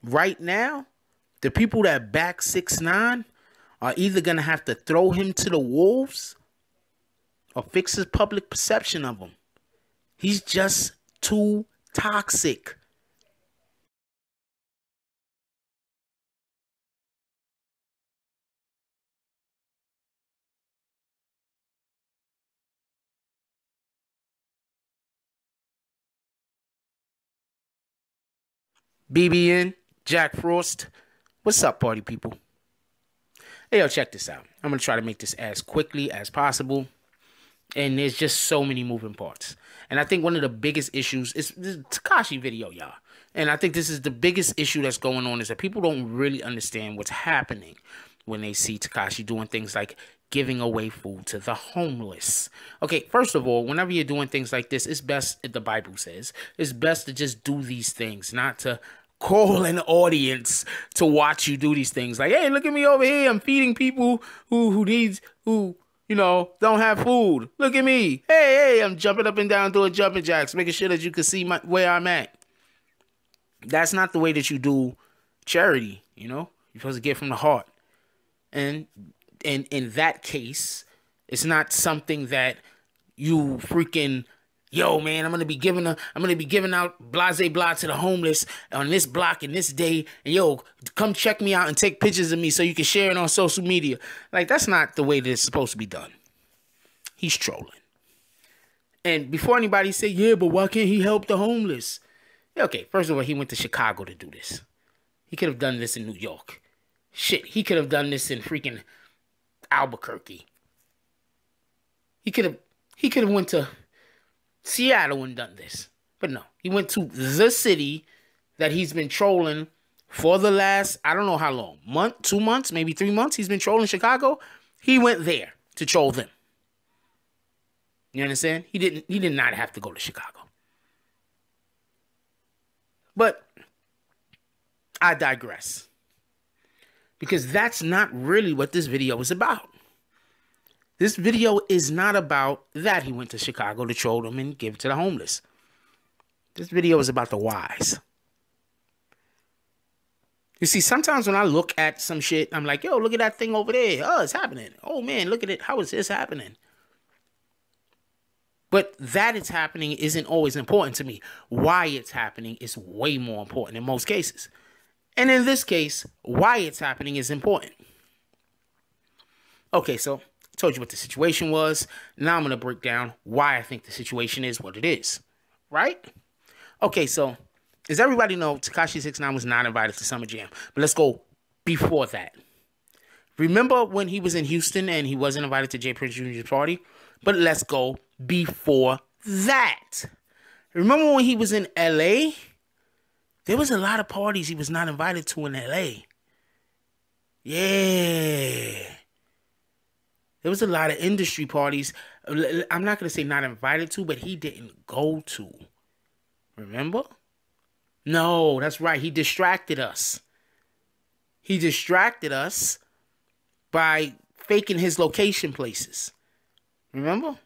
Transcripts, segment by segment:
right now, the people that back 6ix9ine are either gonna have to throw him to the wolves or fix his public perception of him. He's just too toxic. BBN, Jack Frost. What's up, party people? Hey, yo, check this out. I'm going to try to make this as quickly as possible. And there's just so many moving parts. And I think one of the biggest issues is this Tekashi video, y'all. And I think this is the biggest issue that's going on is that people don't really understand what's happening when they see Tekashi doing things like giving away food to the homeless. Okay, first of all, whenever you're doing things like this, it's best, the Bible says, it's best to just do these things, not to call an audience to watch you do these things. Like, hey, look at me over here. I'm feeding people who you know, don't have food. Look at me. Hey, I'm jumping up and down doing jumping jacks, making sure that you can see where I'm at. That's not the way that you do charity, you know? You're supposed to give from the heart. And in that case, it's not something that you freaking, yo, man, I'm gonna be giving out blase blah to the homeless on this block and this day, and yo, come check me out and take pictures of me so you can share it on social media. Like, that's not the way that it's supposed to be done. He's trolling. And before anybody say, yeah, but why can't he help the homeless? Yeah, okay, first of all, he went to Chicago to do this. He could have done this in New York. Shit, he could have done this in freaking Albuquerque. He could have went to Seattle and done this. But no, he went to the city that he's been trolling for the last, I don't know how long, month, 2 months, maybe 3 months. He's been trolling Chicago. He went there to troll them. You understand? He did not have to go to Chicago. But I digress. Because that's not really what this video is about. This video is not about that he went to Chicago to troll them and give it to the homeless. This video is about the whys. You see, sometimes when I look at some shit, I'm like, yo, look at that thing over there. Oh, it's happening. Oh, man, look at it. How is this happening? But that it's happening isn't always important to me. Why it's happening is way more important in most cases. And in this case, why it's happening is important. Okay, so I told you what the situation was. Now I'm going to break down why I think the situation is what it is. Right? Okay, so as everybody knows, Tekashi 6ix9ine was not invited to Summer Jam. But let's go before that. Remember when he was in Houston and he wasn't invited to J. Prince Jr.'s party? But let's go before that. Remember when he was in L.A.? There was a lot of parties he was not invited to in L.A. Yeah. There was a lot of industry parties. I'm not going to say not invited to, but he didn't go to. Remember? No, that's right. He distracted us. He distracted us by faking his location places. Remember?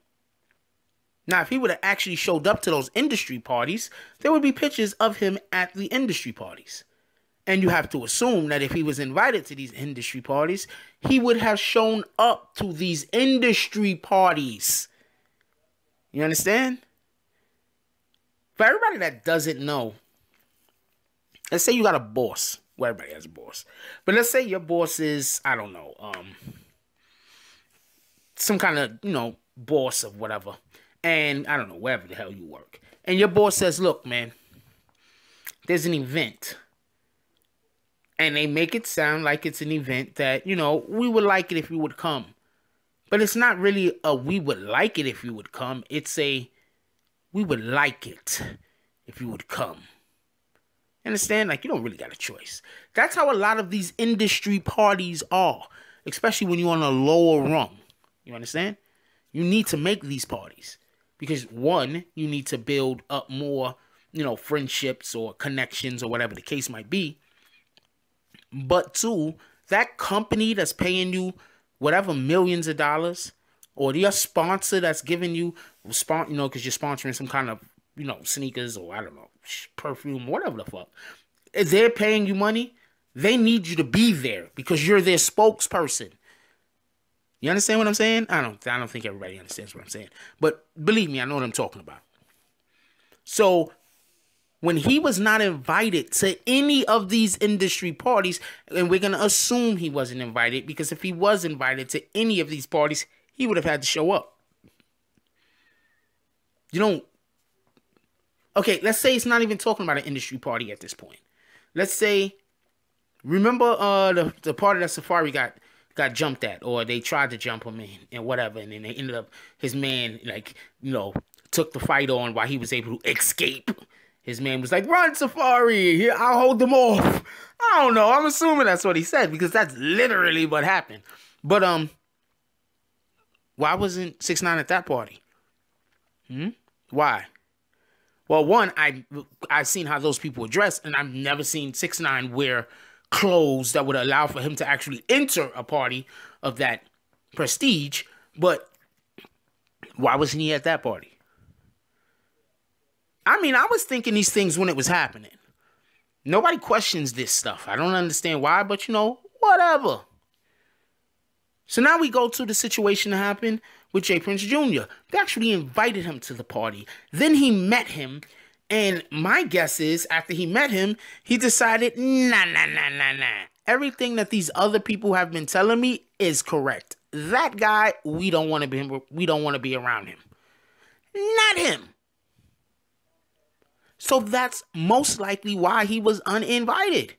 Now, if he would have actually showed up to those industry parties, there would be pictures of him at the industry parties. And you have to assume that if he was invited to these industry parties, he would have shown up to these industry parties. You understand? For everybody that doesn't know, let's say you got a boss. Well, everybody has a boss. But let's say your boss is, I don't know, some kind of, boss of whatever. And I don't know, wherever the hell you work. And your boss says, look, man, there's an event. And they make it sound like it's an event that, we would like it if you would come. But it's not really a we would like it if you would come. It's a we would like it if you would come. Understand? Like, you don't really got a choice. That's how a lot of these industry parties are. Especially when you're on a lower rung. You understand? You need to make these parties. Because, one, you need to build up more, friendships or connections or whatever the case might be. But, two, that company that's paying you whatever millions of dollars, or your sponsor that's giving you, because you're sponsoring some kind of, sneakers or, I don't know, perfume, whatever the fuck. if they're paying you money, they need you to be there because you're their spokesperson. You understand what I'm saying? I don't think everybody understands what I'm saying. But believe me, I know what I'm talking about. So when he was not invited to any of these industry parties, and we're going to assume he wasn't invited, because if he was invited to any of these parties, he would have had to show up. You don't. Okay, let's say it's not even talking about an industry party at this point. Let's say, remember the party that Safari got jumped at, or they tried to jump him in and whatever, and then they ended up, his man, like, took the fight on while he was able to escape. His man was like, "Run, Safari, here, I'll hold them off." I don't know, I'm assuming that's what he said, because that's literally what happened. But why wasn't 6ix9ine at that party? Why? Well, one, I've seen how those people are dressed, and I've never seen 6ix9ine wear clothes that would allow for him to actually enter a party of that prestige. But why wasn't he at that party? I mean, I was thinking these things when it was happening. Nobody questions this stuff. I don't understand why, but whatever. So now we go to the situation that happened with J. Prince Jr. They actually invited him to the party. Then he met him. And my guess is, after he met him, he decided, nah. Everything that these other people have been telling me is correct. That guy, we don't want to be around him. Not him. So that's most likely why he was uninvited.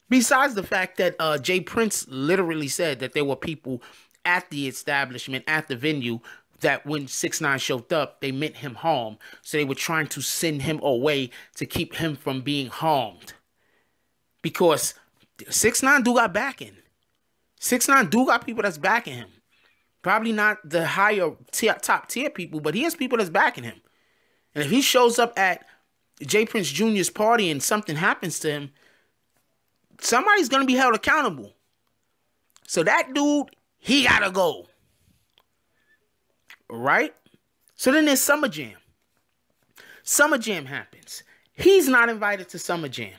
Besides the fact that J. Prince literally said that there were people at the establishment, at the venue, that when 6ix9ine showed up, they meant him harm. So they were trying to send him away to keep him from being harmed. Because 6ix9ine do got backing. 6ix9ine do got people that's backing him. Probably not the higher top tier people, but he has people that's backing him. And if he shows up at J. Prince Jr.'s party and something happens to him, somebody's going to be held accountable. So that dude, he got to go. Right? So then there's Summer Jam. Summer Jam happens. He's not invited to Summer Jam,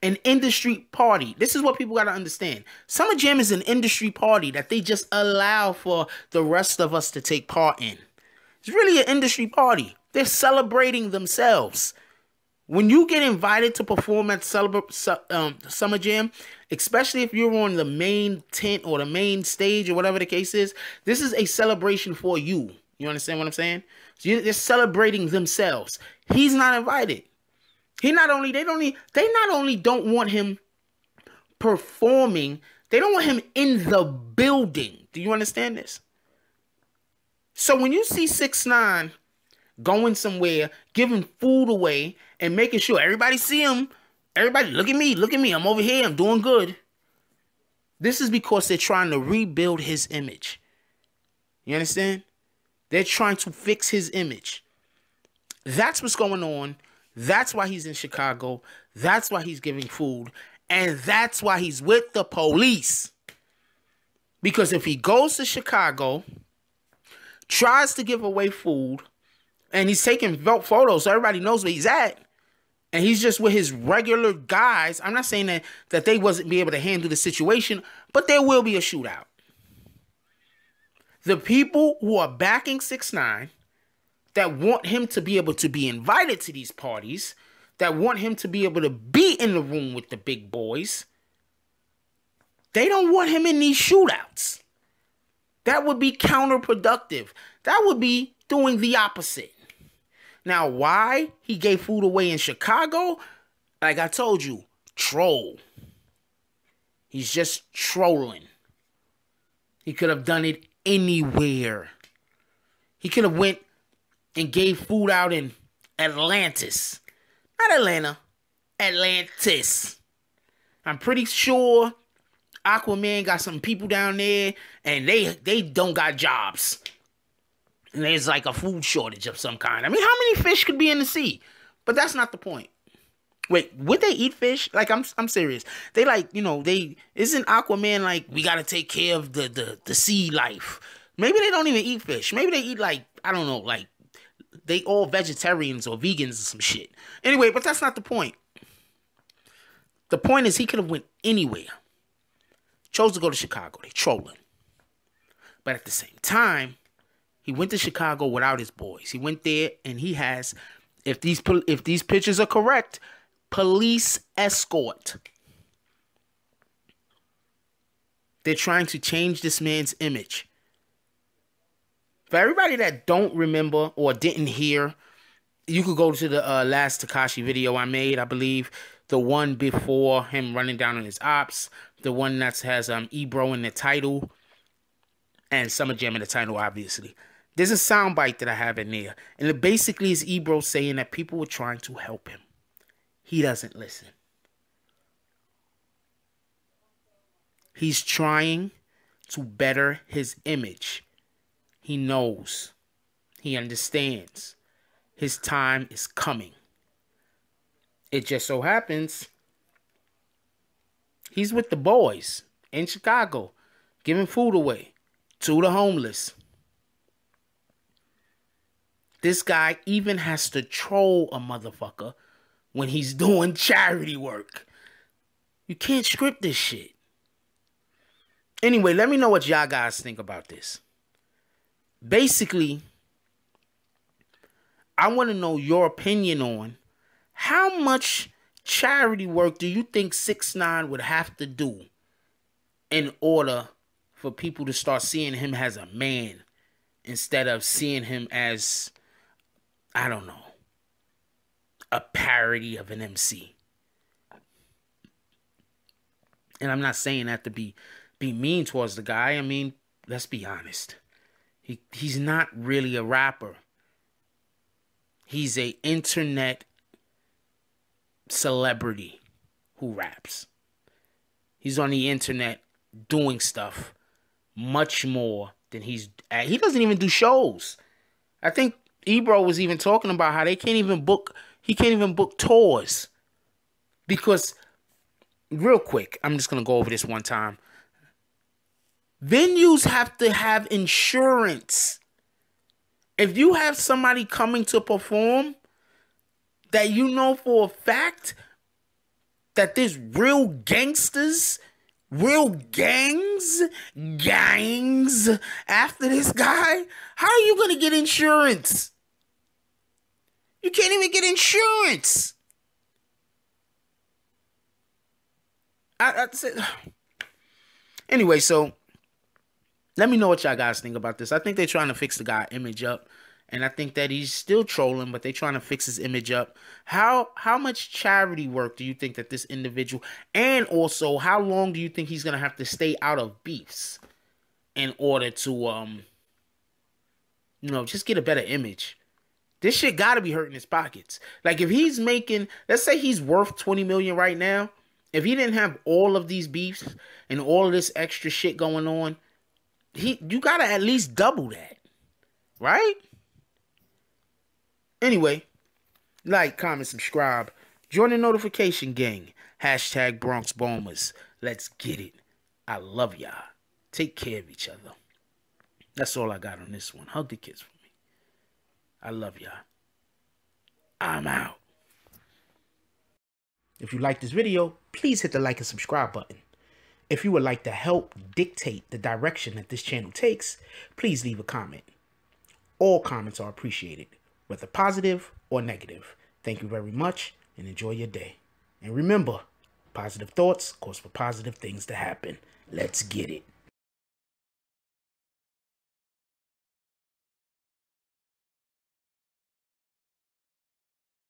an industry party. This is what people got to understand. Summer Jam is an industry party that they just allow for the rest of us to take part in. It's really an industry party. They're celebrating themselves. When you get invited to perform at Summer Jam, especially if you're on the main tent or the main stage or whatever the case is, this is a celebration for you. You understand what I'm saying? So they're celebrating themselves. He's not invited. They not only don't want him performing, they don't want him in the building. Do you understand this? So when you see 6ix9ine going somewhere, giving food away, and making sure everybody see him, everybody look at me, I'm over here, I'm doing good. This is because they're trying to rebuild his image. You understand? They're trying to fix his image. That's what's going on. That's why he's in Chicago. That's why he's giving food. And that's why he's with the police. Because if he goes to Chicago, tries to give away food, and he's taking photos so everybody knows where he's at, and he's just with his regular guys, I'm not saying that they wasn't be able to handle the situation, but there will be a shootout. The people who are backing 6ix9ine, that want him to be able to be invited to these parties, that want him to be able to be in the room with the big boys, they don't want him in these shootouts. That would be counterproductive. That would be doing the opposite. Now, why he gave food away in Chicago? Like I told you, troll. He's just trolling. He could have done it anywhere. He could have went and gave food out in Atlantis. Not Atlanta. Atlantis. I'm pretty sure Aquaman got some people down there and they don't got jobs. And there's like a food shortage of some kind. I mean, how many fish could be in the sea? But that's not the point. Wait, would they eat fish? Like, I'm serious. They like, isn't Aquaman like, we got to take care of the sea life? Maybe they don't even eat fish. Maybe they eat like, I don't know, like they all vegetarians or vegans or some shit. Anyway, but that's not the point. The point is he could have went anywhere. Chose to go to Chicago. They trolling. But at the same time, he went to Chicago without his boys. He went there and he has, if these pictures are correct, police escort. They're trying to change this man's image. For everybody that don't remember or didn't hear, you could go to the last Tekashi video I made, I believe. The one before him running down on his ops. The one that has Ebro in the title. And Summer Jam in the title, obviously. There's a soundbite that I have in there. And it basically is Ebro saying that people were trying to help him. He doesn't listen. He's trying to better his image. He knows. He understands. His time is coming. It just so happens he's with the boys in Chicago, giving food away to the homeless. This guy even has to troll a motherfucker when he's doing charity work. You can't script this shit. Anyway, let me know what y'all guys think about this. Basically, I want to know your opinion on how much charity work do you think 6ix9ine would have to do in order for people to start seeing him as a man instead of seeing him as, I don't know, a parody of an MC. And I'm not saying that to be mean towards the guy. I mean, let's be honest. He's not really a rapper. He's a internet celebrity who raps. He's on the internet doing stuff much more than he doesn't even do shows. I think Ebro was even talking about how he can't even book tours. Because, real quick, I'm just going to go over this one time. Venues have to have insurance. If you have somebody coming to perform that you know for a fact that there's real gangsters, real gangs after this guy, how are you going to get insurance? You can't even get insurance. Anyway, so let me know what y'all guys think about this. I think they're trying to fix the guy's image up. And I think that he's still trolling, but they're trying to fix his image up. How much charity work do you think that this individual... And also, how long do you think he's going to have to stay out of beefs in order to, just get a better image? This shit got to be hurting his pockets. Like, if he's making... Let's say he's worth $20 million right now. If he didn't have all of these beefs and all of this extra shit going on, you got to at least double that. Right? Anyway, like, comment, subscribe. Join the notification gang. Hashtag Bronx Bombers. Let's get it. I love y'all. Take care of each other. That's all I got on this one. Hug the kids for me. I love y'all. I'm out. If you like this video, please hit the like and subscribe button. If you would like to help dictate the direction that this channel takes, please leave a comment. All comments are appreciated, whether positive or negative. Thank you very much and enjoy your day. And remember, positive thoughts cause for positive things to happen. Let's get it.